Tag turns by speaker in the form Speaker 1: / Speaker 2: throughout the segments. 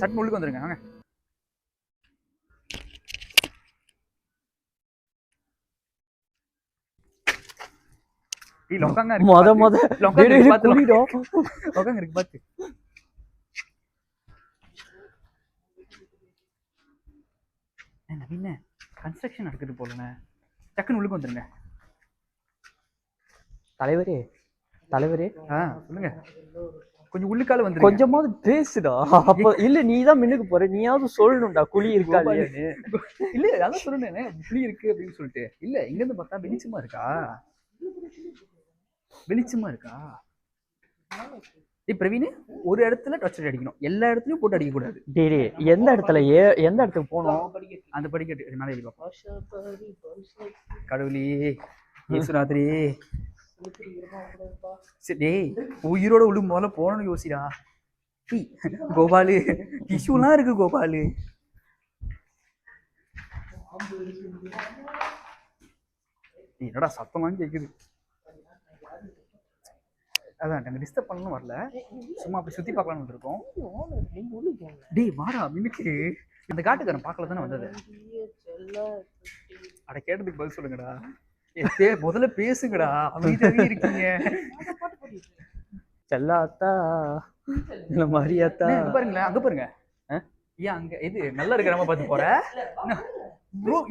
Speaker 1: சட்டு உள்ளுக்கு வந்துருங்க வாங்க. இருக்கு பாத்து. நவீன கன்ஸ்ட்ரக்ஷன் நடக்குது போலண்ணே. டக்குன்னு உள்ளுக்கு வந்துருங்க. தலைவரே சொல்லுங்க. கொஞ்சம் உள்ளுக்கால வந்து
Speaker 2: கொஞ்சமாவது பேசுடா. அப்ப இல்ல நீதான் மின்னுக்கு போற, நீயாவது சொல்லணும்டா குழி இருக்கா இல்லையான்னு.
Speaker 1: இல்ல அதான் சொல்லணும்னே குழி இருக்கு அப்படின்னு சொல்லிட்டு. இல்ல இங்க இருந்து பார்த்தா வெளிச்சமா இருக்கா. பிரவீன் ஒரு இடத்துல டச் அடிக்கணும், எல்லா இடத்துலயும் போட்டு அடிக்க கூடாது.
Speaker 2: டேய் எந்த இடத்துக்கு போனோம்?
Speaker 1: அந்த படிக்கட்டு மேலே ஏறி பார்ப்போம். கடவுளே ஈஸ்வராத்திரி டேய் உயிரோட உள்ள முதல்ல போனோம்னு யோசிடா. கோபாலு டிஷ்யூலாம் இருக்கு கோபாலு. என்னடா சத்தமாக கேக்குது. அதான் நாங்கள் டிஸ்டர்ப் பண்ணணும் வரல, சும்மா அப்படி சுற்றி பார்க்கலான்னு வந்திருக்கோம். டேய் வாடா மினுக்கு. அந்த காட்டுக்காரன் பார்க்கல தானே வந்தது. அட கேட்டதுக்கு பதில் சொல்லுங்கடா. முதல்ல பேசுங்கடா, அமைதியாவே இருக்கீங்க.
Speaker 2: செல்லாத்தா இல்ல மரியாத்தா
Speaker 1: பாருங்களேன், அங்க பாருங்க. ஏன் அங்க இது நல்லா இருக்கிற மாதிரி பார்த்து போற?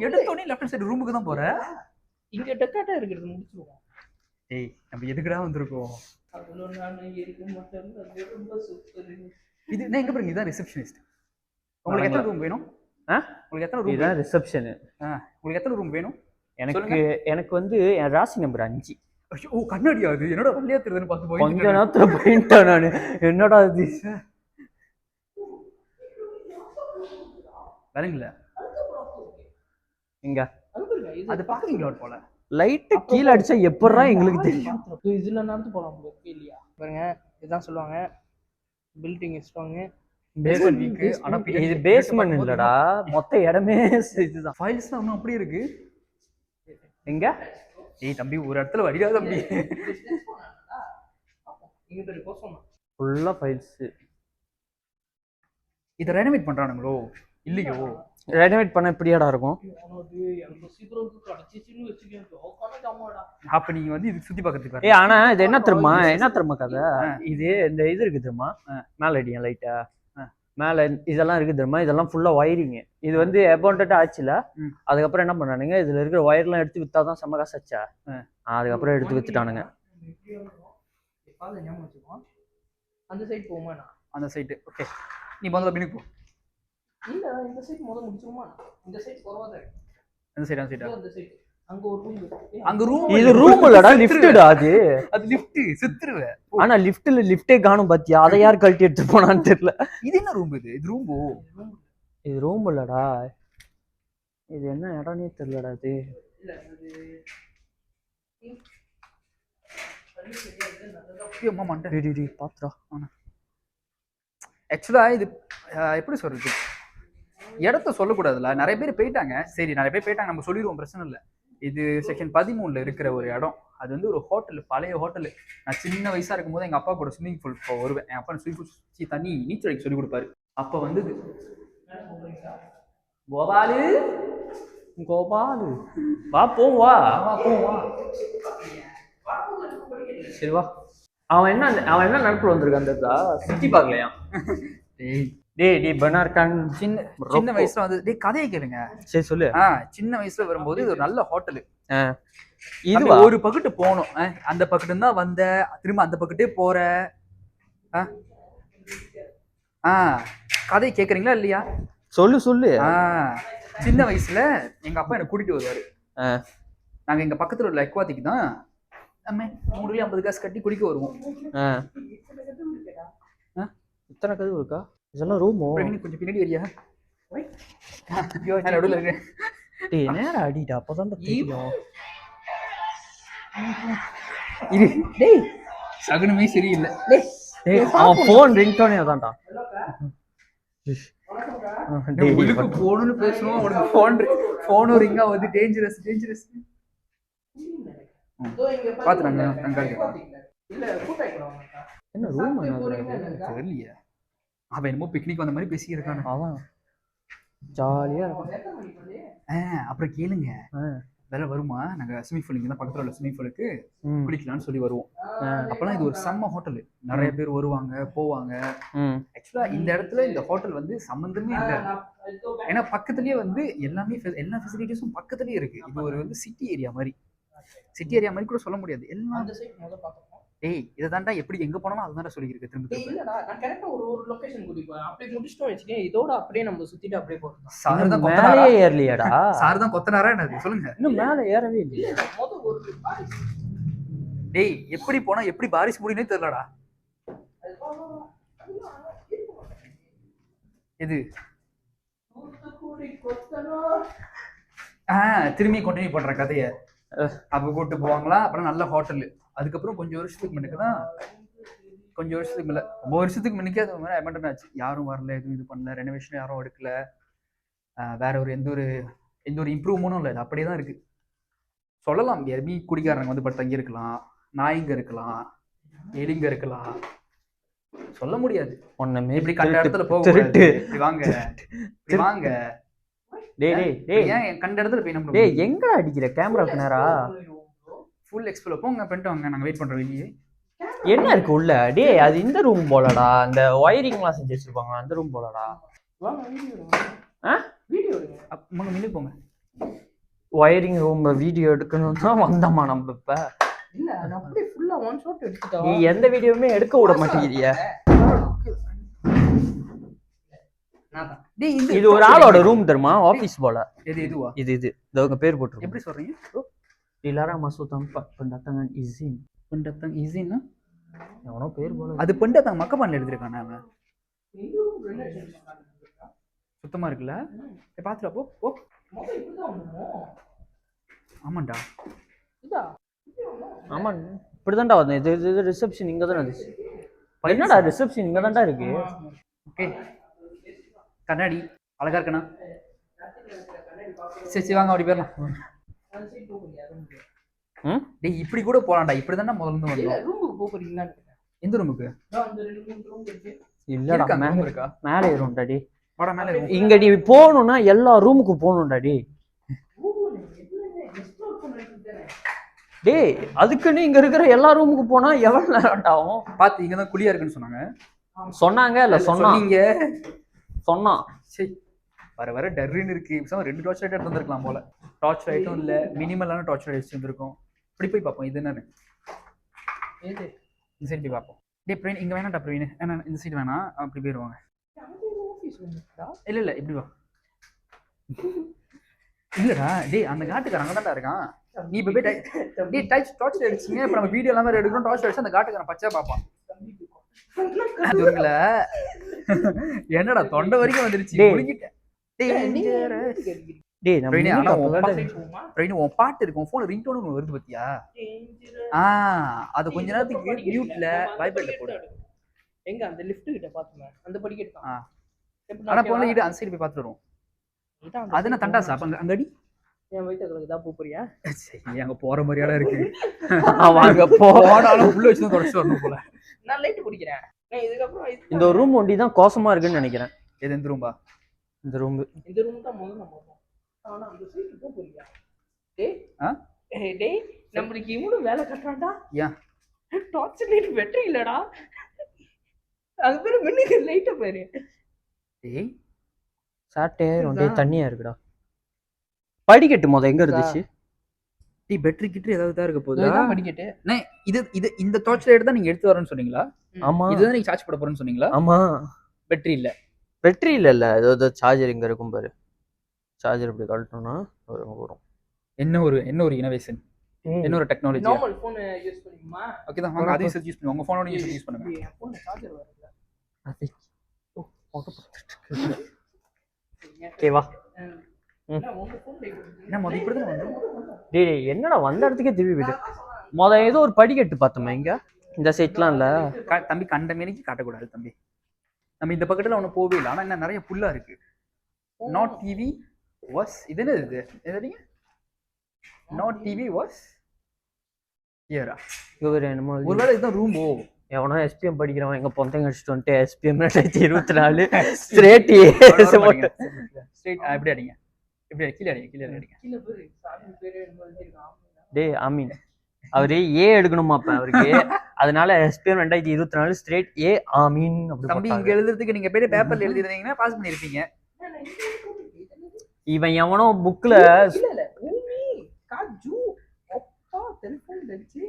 Speaker 1: எடுத்தோடனே லெஃப்ட் சைடு ரூமுக்கு தான் போற.
Speaker 2: இங்க டெக்காட்டா இருக்கிறது முடிச்சுடுவோம்.
Speaker 1: ஏய் நம்ம எதுக்குடா வந்திருக்கோம்? இது நான் எங்க பாருங்க, இதான் ரிசப்ஷனிஸ்ட். உங்களுக்கு எத்தனை ரூம் வேணும்? உங்களுக்கு எத்தனை ரூம்?
Speaker 2: இதான் ரிசப்ஷன்.
Speaker 1: உங்களுக்கு எத்தனை ரூம் வேணும்?
Speaker 2: எனக்கு வந்து என் ராசி நம்பர் 5.
Speaker 1: ஓ கண்ணாடியா அது? என்னோட வள்ளியா தெரியுதுன்னு பார்த்து போய்
Speaker 2: கொஞ்ச நேரத்துல போயிட்டேன் நானு. என்னடா இது
Speaker 1: வரீங்களா?
Speaker 2: இங்க
Speaker 1: அது பாக்குறீங்களா போல.
Speaker 2: லைட் கீழே அடிச்சா எப்படா எங்களுக்கு தெரியும்?
Speaker 3: இதுல நடந்து போலாம் இல்லையா? பாருங்க இதுதான் சொல்லுவாங்க பில்டிங் ஸ்ட்ராங்,
Speaker 1: பேஸ்மெண்ட் வீக். ஆனா
Speaker 2: இது பேஸ்மெண்ட் இல்லடா, மொத்த இடமே இதுதான்.
Speaker 1: ஃபைல்ஸ்லாம் இன்னும் அப்படியே இருக்கு.
Speaker 2: எங்க?
Speaker 1: ஏய் தம்பி ஒரு இடத்துல வடிடா தம்பி.
Speaker 2: ஃபுல்லா ஃபைல்ஸ்.
Speaker 1: இத ரெனோவேட் பண்றானுங்களோ இல்லையோ?
Speaker 2: ரெனோவேட் பண்ண எப்படியாடா இருக்கும்?
Speaker 1: அப்ப நீங்க வந்து இது சுத்தி பார்க்கிறதுக்கு.
Speaker 2: ஏய் ஆனா இது என்ன தெரியுமா கதை? இது இந்த இது இருக்கு தெரியுமா, மேல அடியும் லைட்டா மேல இதெல்லாம் இருக்கு தெரியுமா, இதெல்லாம் ஃபுல்லா வயரிங். இது வந்து அபவுண்டட் ஆச்சுல, அதுக்கப்புறம் என்ன பண்ணானுங்க, இதுல இருக்கிற ஒயர்லாம் எடுத்து வித்தாதான் செம்ம காசு ஆச்சா. அதுக்கப்புறம் எடுத்து வித்துட்டானுங்க.
Speaker 3: அந்த சைடு போமா?
Speaker 1: அந்த சைடு ஓகே, நீ முதல்ல பின்னுக்கு போ.
Speaker 3: இல்ல இந்த சைடு முதல்ல முடிச்சுமா? இந்த சைடு பரவாதே.
Speaker 1: அந்த சைடு
Speaker 3: அந்த சைடு அங்க ஒரு ரூம் இருக்கு.
Speaker 1: அங்க ரூம்
Speaker 2: இது ரூம் இல்லடா, லிஃப்ட்டடா.
Speaker 1: அது லிஃப்ட் செத்துருவே.
Speaker 2: ஆனா லிஃப்ட்டே காணும் பாத்தியா? அதை யார் கழட்டி எடுத்து போனான்னு தெரியல.
Speaker 1: இது என்ன ரூம்? இது ரூம்போ?
Speaker 2: இது ரூம் இல்லடா, இது என்ன இடம்னே தெரியலடா. இது பாத்துடா.
Speaker 1: ஆக்சுவலா இது எப்படி சொல்றது, இடத்த சொல்லக்கூடாதுல. நிறைய பேர் போயிட்டாங்க, சரி நிறைய பேர் போயிட்டாங்க, நம்ம சொல்லிடுவோம், பிரச்சனை இல்லை. இது செக்ஷன் 13 இருக்கிற ஒரு இடம். அது வந்து ஒரு ஹோட்டல், பழைய ஹோட்டலு. நான் சின்ன வயசா இருக்கும் போது எங்க அப்பா கூட ஸ்விம்மிங் பூல் வருவேன். என் அப்பா ஸ்விம்மிங் பூல் தண்ணி நீச்சல் அடிக்க சொல்லி கொடுப்பாரு. அப்ப வந்து கோபாலு
Speaker 2: வா போவா.
Speaker 1: சரி வா.
Speaker 2: அவன் என்ன நினைப்பு வந்திருக்கான் அந்த சுத்தி பார்க்கலையா? டேய் பனார்கான்
Speaker 1: சின்ன வயசுல வந்து டேய் கதையை கேளுங்க.
Speaker 2: சரி சொல்லு.
Speaker 1: சின்ன வயசுல வரும்போது இது ஒரு நல்ல ஹோட்டலு.
Speaker 2: இது
Speaker 1: ஒரு பக்கத்து போனோம், அந்த பக்கத்து தான் வந்த, திரும்ப அந்த பக்கத்தே போற. கதையை கேக்குறீங்களா இல்லையா?
Speaker 2: சொல்லு.
Speaker 1: சின்ன வயசுல எங்க அப்பா என்ன கூட்டிட்டு வருவாரு. நாங்க எங்க பக்கத்துல ஒரு லெக்வாத்திக்கு தான் 350 காசு கட்டி குடிக்க வருவோம்.
Speaker 2: இத்தனை கதவு இருக்கா? இதெல்லாம் ரூமோ?
Speaker 1: கொஞ்சம் பின்னாடி வரியா? நடுவில் இருக்கு.
Speaker 2: டேய் நேரா அடிடா, அப்பதான் தெரியும்.
Speaker 1: டேய் சகுனமே சரியில்லை.
Speaker 2: டேய் அவன் போன் ரிங்டோனே அதான்டா.
Speaker 1: உள்ளுக்கு போனுன்னு பேசுவோம், அவனுக்கு போனும் ரிங்கா வந்து டேஞ்சரஸ். பாத்துறாங்க.
Speaker 2: என்ன ரூம்
Speaker 1: தெரியலையே. அவன் என்னமோ பிக்னிக் வந்த மாதிரி பேசியிருக்கானு.
Speaker 2: அவன் ஜாலியா இருக்கும்.
Speaker 3: எத்தனை மணிக்கு வந்து?
Speaker 1: அப்புறம் கேளுங்க,
Speaker 2: ஆ.
Speaker 1: வேலை வருமா, நாங்க ஸ்விமிங் பூல் இங்கே தான் பக்கத்துல உள்ள ஸ்விமிங் பூலுக்கு
Speaker 2: ம்.
Speaker 1: குளிக்கலாம்னு சொல்லி வருவோம். அப்பெல்லாம் இது ஒரு செம்ம ஹோட்டல், நிறைய பேர் வருவாங்க போவாங்க.
Speaker 2: ம்.
Speaker 1: ஆக்சுவலா இந்த இடத்துல இந்த ஹோட்டல் வந்து சம்மந்தமே இல்லை. ஏன்னா பக்கத்துலயே வந்து எல்லாமே எல்லா ஃபெசிலிட்டிஸும் பக்கத்துலயே இருக்கு. இது ஒரு வந்து சிட்டி ஏரியா மாதிரி, சிட்டி ஏரியா மாதிரி கூட சொல்ல முடியாது. எல்லாம்
Speaker 3: அந்த சைடு முதல்ல பார்க்கணும்.
Speaker 1: டேய் இதை தாண்டா எப்படி எங்க போனாலும் அதுதான் சொல்லியிருக்கு திரும்ப
Speaker 3: டேய்
Speaker 1: திரும்ப.
Speaker 3: இல்லடா, நான் கரெக்டா ஒரு ஒரு லொகேஷன் கூட்டிட்டு போறேன். அப்படியே முடிச்சிட்டோம் வச்சுக்கேன், இதோட அப்படியே நம்ம சுத்திட்டு அப்படியே போறோம்.
Speaker 1: சார் தான்
Speaker 2: இன்னும்
Speaker 1: கொத்தனாரா?
Speaker 2: மேலேயே ஏறலையாடா?
Speaker 1: சார் தான் கொத்தனாரா என்னது சொல்லுங்க.
Speaker 2: இன்னும் மேலே ஏறவே இல்லையா?
Speaker 3: இல்ல முதல் ஒரு பாரிஸ்.
Speaker 1: டேய் எப்படி போனா எப்படி பாரிஸ் முடியும்னே தெரியலடா. இது
Speaker 3: தூத்துக்குடி கொத்தனார்.
Speaker 1: திரும்பி கண்டினியூ பண்ற கதையை. அப்ப கூட்டு போவாங்களா, அப்புறம் நல்ல ஹோட்டல். அதுக்கப்புறம் கொஞ்சம் வருஷத்துக்கு முன்னுக்கு தான், கொஞ்சம் வருஷத்துக்கு மேல ரொம்ப வருஷத்துக்கு முன்னுக்கே அது மாதிரி அமெண்டன் ஆச்சு. யாரும் வரல, எதுவும் இது பண்ணல, ரெனோவேஷன் யாரும் எடுக்கல. வேற ஒரு எந்த ஒரு இம்ப்ரூவ்மெண்ட்டும் இல்லை, இது அப்படியே தான் இருக்கு. சொல்லலாம் எர்மி குடிக்காரங்க வந்து பட் தங்கி இருக்கலாம், நாய்ங்க இருக்கலாம், எலிங்க இருக்கலாம், சொல்ல முடியாது.
Speaker 2: ஒண்ணுமே
Speaker 1: இப்படி கண்ட இடத்துல போக
Speaker 2: திருட்டு.
Speaker 1: இப்படி வாங்க இப்படி வாங்க.
Speaker 2: டேய் டேய் டேய்
Speaker 1: ஏன் கண்ட இடத்துல போய் நம்ம
Speaker 2: டேய் எங்கடா அடிக்கிற கேமராக்கு நேரா?
Speaker 1: ஃபுல் எக்ஸ்ப்ளோர் போங்க, பண்ணிட்டு வாங்க, நாங்க வெயிட் பண்றோம் வெளியே.
Speaker 2: என்ன இருக்கு உள்ள? டேய் அது இந்த ரூம் போலடா, அந்த ஒயரிங்லாம் செஞ்சு வச்சிருப்பாங்க அந்த ரூம் போலடா.
Speaker 3: வாங்க வீடியோ எடுங்க.
Speaker 2: ஆ?
Speaker 3: வீடியோ எடுங்க.
Speaker 1: அவங்க மின்னுக்கு போங்க.
Speaker 2: ஒயரிங் ரூம் வீடியோ எடுக்கணும் தான் வந்தோமா நம்ம இப்ப?
Speaker 3: இல்ல நான் அப்படியே ஃபுல்லா ஒன் ஷாட் எடுத்துட்டா.
Speaker 2: நீ எந்த வீடியோவுமே எடுக்க விட மாட்டேங்கிறிய.
Speaker 1: டேய்
Speaker 2: இது ஒரு ஆளோட ரூம் தெரியுமா? ஆபீஸ் போல.
Speaker 1: இதுவா?
Speaker 2: இது இதோங்க பேர் போட்டுருக்கு.
Speaker 1: எப்படி சொல்றீங்க?
Speaker 2: Dilarang masuk tempat pendatangan izin.
Speaker 1: பண்டத்தங் ஈஸின்னா
Speaker 2: எவனோ பேர் போல.
Speaker 1: அது பண்டத்தங் மக்கப்பன்ல எழுதிருக்கானே அவன். சுத்தமா இருக்குல்ல? பாத்துடா போ போ. ஆமாண்டா.
Speaker 2: ஆமா இப்படிதான்டா வந்தேன். இது ரிசப்ஷன் இங்க தானே இருந்துச்சு. என்னடா ரிசப்ஷன் இங்க தான்டா இருக்கு.
Speaker 1: ஓகே கண்ணாடி அழகா இருக்கண்ணா. சரி வாங்க அப்படி போயிடலாம். டேய் இப்படி கூட போலாம்டா, இப்படி தானே முதல்ல இருந்து வந்தோம்.
Speaker 3: ரூமுக்கு போக போறீங்களா?
Speaker 1: எந்த ரூமுக்கு?
Speaker 3: அந்த 2-3 ரூம் இருக்கு.
Speaker 2: இல்லடா
Speaker 1: மேல இருக்கா?
Speaker 2: மேலே ஏறும்டா டேய்.
Speaker 1: வாடா மேல ஏறுவோம்.
Speaker 2: இங்க நீ போகணும்னா எல்லா ரூமுக்கு போகணும்டா டேய். டேய் அதுக்குன்னு இங்க இருக்கிற எல்லா ரூமுக்கு போனா எவ்வளவு நேரம் ஆகும்?
Speaker 1: பாத்து இங்க தான் குளியா இருக்குன்னு சொன்னாங்க.
Speaker 2: சொன்னாங்க இல்ல
Speaker 1: சொன்னீங்க.
Speaker 2: சொன்னான்.
Speaker 1: சரி வர டர்ன்னு இருக்கு. ரெண்டு டார்ச் லைட் எடுத்து வந்திருக்கலாம் போல. டார்ச் லைட்டும் இல்ல, மினிமலான டார்ச் லைட் வச்சு வந்திருக்கோம். இப்படி போய் பார்ப்போம். இது என்னன்னு
Speaker 3: ஏது
Speaker 1: இந்த சைடு போய் பார்ப்போம். டே பிரவீன் இங்க வேணாம்டா பிரவீன், ஏன்னா இந்த சைடு வேணாம், அப்படி போயிருவாங்க.
Speaker 3: ஆபீஸ் ரூம் இருக்கா?
Speaker 1: இல்ல இப்படி வா. இல்லடா டேய் அந்த காட்டுக்காரன் அங்கதான்டா இருக்கான். நீ இப்ப போய் டேய் டார்ச் லைட் அடிச்சீங்க. இப்ப நம்ம வீடியோ எல்லாமே எடுக்கணும். டார்ச் அடிச்சு அந்த காட்டுக்காரன் பச்சை பார்ப்பான். என்னடா தொண்டை வரைக்கும் வந்துருச்சு. முழுங்கிட்டேன்.
Speaker 2: டேய் நம்ம
Speaker 1: பிரவீன் ஆனா
Speaker 3: போமா?
Speaker 1: பிரவீன் உன் பாட்டு இருக்கு, உன் போன் ரிங்டோன் ஒன்று வருது பாத்தியா? அது கொஞ்ச நேரத்துக்கு மியூட்ல வைப்ரேட்ல போடு.
Speaker 3: எங்க அந்த லிஃப்ட் கிட்ட பாத்துமே அந்த படிக்கட்டு தான்.
Speaker 1: ஆனா போன இடு அந்த சைடு போய் பாத்துட்டு வருவோம். அது என்ன தண்டாசா அப்ப அங்கடி
Speaker 3: என் வயிற்றுக்கு தான் போறியா?
Speaker 1: சரி அங்க போற மாதிரியால இருக்கு.
Speaker 2: வாங்க
Speaker 1: போனாலும் உள்ள வச்சு தான் தொடச்சு வரணும் போல.
Speaker 3: நான் லைட் பிடிக்கிறேன். இதுக்கப்புறம்
Speaker 2: இந்த ரூம் ஒண்டி தான் கோசமா இருக்குன்னு நினைக்கிறேன்.
Speaker 1: எது எந்த ரூம்பா?
Speaker 2: இந்த ரூம்
Speaker 3: தான் முதல்ல நம்ம போறோம். ஆனா அந்த சைடு போக போறியா? டேய் நம்மளுக்கு இவனும் வேலை கட்டுறான்டா.
Speaker 1: ஏன்
Speaker 3: டார்ச் லைட் பேட்டரி இல்லடா. அது பேரு மின்னுக்கு லைட்ட பாரு.
Speaker 1: டேய்
Speaker 2: சாட்டே ரெண்டே தண்ணியா இருக்குடா. படிக்கட்டு மொத எங்க இருந்துச்சு?
Speaker 1: டீ பேட்டரி கிட்ட ஏதாவது தான் இருக்க போகுது.
Speaker 3: இதுதான் படிக்கட்டு.
Speaker 1: இது இந்த டார்ச் லைட் தான் நீங்க எடுத்து வரேன்னு சொன்னீங்களா?
Speaker 2: ஆமா
Speaker 1: இதுதான் நீங்க சார்ஜ் பண்ண போறேன்னு சொன்னீங்களா?
Speaker 2: ஆமா
Speaker 1: பேட்டரி இல்ல.
Speaker 2: பேட்டரி இல்ல ஏதோ சார்ஜர் இங்க இருக்கும் பாரு. சார்ஜர் இப்படி கழட்டணும்னா வரும். என்ன
Speaker 1: ஒரு இனோவேஷன், என்ன ஒரு டெக்னாலஜி.
Speaker 3: நார்மல் ஃபோன் யூஸ் பண்ணுவீமா?
Speaker 1: ஓகே தான் வாங்க அதையும் யூஸ் பண்ணுங்க. உங்க ஃபோனோட யூஸ் பண்ணுங்க.
Speaker 3: என் ஃபோன்ல சார்ஜர் வரல.
Speaker 2: ஓகேவா?
Speaker 3: என்ன உங்க ஃபோன் லைட்
Speaker 1: என்ன மொத இப்படி தான் வந்து.
Speaker 2: டேய் என்னடா வந்த இடத்துக்கே திரும்பி விடு. மொத ஏதோ ஒரு படிக்கட்டு பார்த்தோமே இங்க. இந்த சைட்லாம் இல்ல
Speaker 1: தம்பி, கண்ட மேனிக்கு காட்டக்கூடாது தம்பி. நம்ம இந்த பக்கத்துல ஒன்றும் போவே இல்லை. ஆனா என்ன நிறைய புல்லா இருக்கு. நாட் டிவி வாஸ் இது என்ன இது எதுங்க? நாட் டிவி வாஸ் ஹியரா?
Speaker 2: இவர் என்னமோ
Speaker 1: ஒருவேளை இதுதான் ரூம்.
Speaker 2: எவனோ எஸ்பிஎம் படிக்கிறவன் எங்க பொந்தங்க அடிச்சுட்டு வந்துட்டு எஸ்பிஎம் 2024 ஸ்ட்ரேட் ஏ
Speaker 1: ஸ்ட்ரெயிட் இப்படி அடிங்க, இப்படி கீழே அடிங்க, கீழே அடிங்க.
Speaker 3: கீழே பேரு சாமி பேரு என்னமோ எழுதிருக்கான்.
Speaker 2: டே ஆமீன் அவரு ஏ எடுக்கணுமா அப்ப அவருக்கு, அதனால எஸ்பிஎம் 2024 ஸ்ட்ரேட் ஏ ஆமீன் அப்படி
Speaker 1: தம்பி இங்க
Speaker 2: போட்டாங்க.
Speaker 1: எழுதுறதுக்கு நீங்க போயிட்டு பேப்பர்ல எழுதிருந்தீங்கன்னா பாஸ் பண்ணிருப்பீங்க.
Speaker 2: இவன் எவனோ புக்ல
Speaker 3: இல்ல ஊமி காஜு அப்பா டெலிபோன் அடிச்சு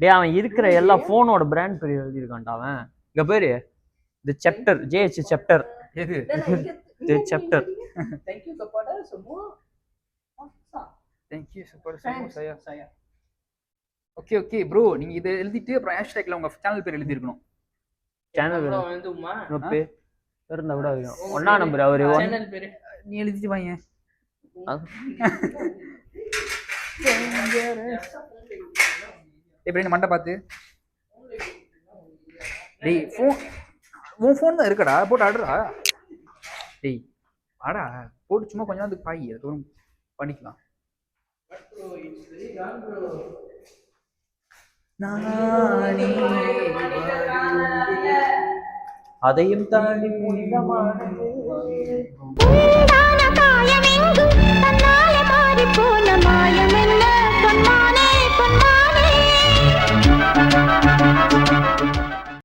Speaker 2: டே அவன் இருக்கிற எல்லா போனோட பிராண்ட் பேர் எழுதியிருக்கான்டா அவன். இங்க பேரு தி சாப்டர் ஜேஹெச் சாப்டர்
Speaker 1: எது
Speaker 2: தி சாப்டர்.
Speaker 3: थैंक यू கப்பாடா சும்மா
Speaker 1: தேங்க் யூ சூப்பர் சயா சயா. ஓகே ஓகே ப்ரோ, நீங்க இதை எழுதிட்டு அப்புறம் ஹேஷ்டேக்ல உங்க சேனல் பேர் எழுதி இருக்கணும்.
Speaker 2: சேனல்
Speaker 3: அப்புறம் வந்துமா
Speaker 2: பேர் இருந்தா கூட இருக்கும். ஒண்ணா நம்பர் அவரு
Speaker 3: சேனல் பேரு
Speaker 1: நீ எழுதிட்டு வாங்க. எப்படி இந்த மண்டை பார்த்து டேய் உன் ஃபோன் தான் இருக்கடா, போட்டு ஆடுறா. டேய் ஆடா போட்டு சும்மா கொஞ்சம் வந்து பாய் அது பண்ணிக்கலாம்.
Speaker 2: அதையும் தாண்டி புனிதமானது
Speaker 4: உண்டான காயமெங்கும்